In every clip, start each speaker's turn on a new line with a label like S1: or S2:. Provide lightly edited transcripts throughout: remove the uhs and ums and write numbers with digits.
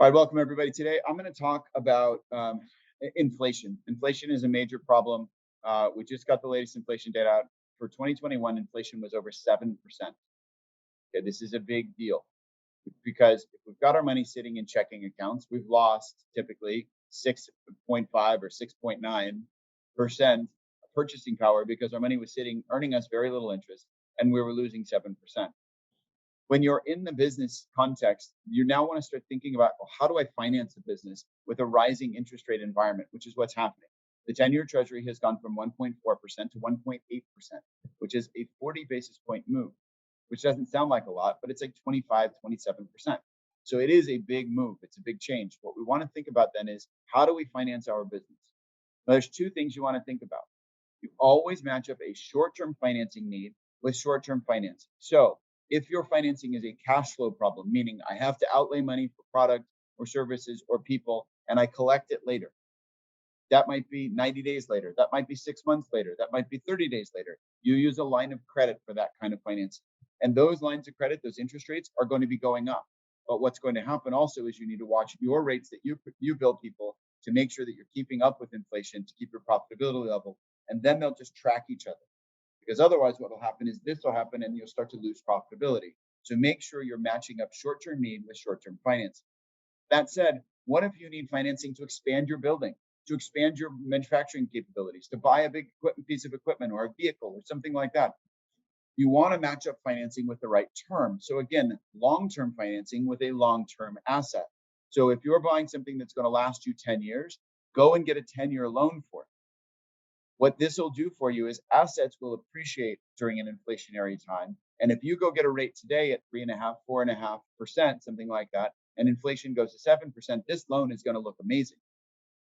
S1: All right, welcome everybody. Today, I'm going to talk about inflation. Inflation is a major problem. We just got the latest inflation data out for 2021. Inflation was over 7%. Okay, this is a big deal because if we've got our money sitting in checking accounts, we've lost typically 6.5 or 6.9% purchasing power because our money was sitting earning us very little interest, and we were losing 7%. When you're in the business context, you now want to start thinking about, well, how do I finance a business with a rising interest rate environment, which is what's happening. The 10-year treasury has gone from 1.4% to 1.8%, which is a 40 basis point move, which doesn't sound like a lot, but it's like 25, 27%. So it is a big move. It's a big change. What we want to think about then is, how do we finance our business? Now, there's two things you want to think about. You always match up a short-term financing need with short-term financing. So if your financing is a cash flow problem, meaning I have to outlay money for product or services or people and I collect it later, that might be 90 days later, that might be 6 months later, that might be 30 days later. You use a line of credit for that kind of financing. And those lines of credit, those interest rates are going to be going up. But what's going to happen also is you need to watch your rates that you bill people to make sure that you're keeping up with inflation to keep your profitability level. And then they'll just track each other, because otherwise what will happen is this will happen and you'll start to lose profitability. So make sure you're matching up short-term need with short-term financing. That said, what if you need financing to expand your building, to expand your manufacturing capabilities, to buy a big piece of equipment or a vehicle or something like that? You want to match up financing with the right term. So again, long-term financing with a long-term asset. So if you're buying something that's going to last you 10 years, go and get a 10-year loan for it. What this will do for you is assets will appreciate during an inflationary time. And if you go get a rate today at 3.5, 4.5%, something like that, and inflation goes to 7%, this loan is going to look amazing.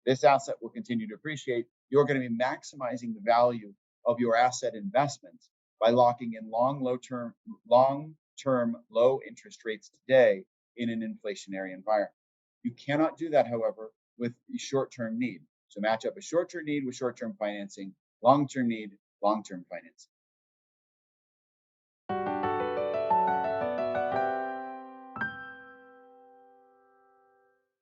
S1: This asset will continue to appreciate. You're going to be maximizing the value of your asset investments by locking in long-term low interest rates today in an inflationary environment. You cannot do that, however, with the short-term need. So match up a short-term need with short-term financing, long-term need, long-term financing.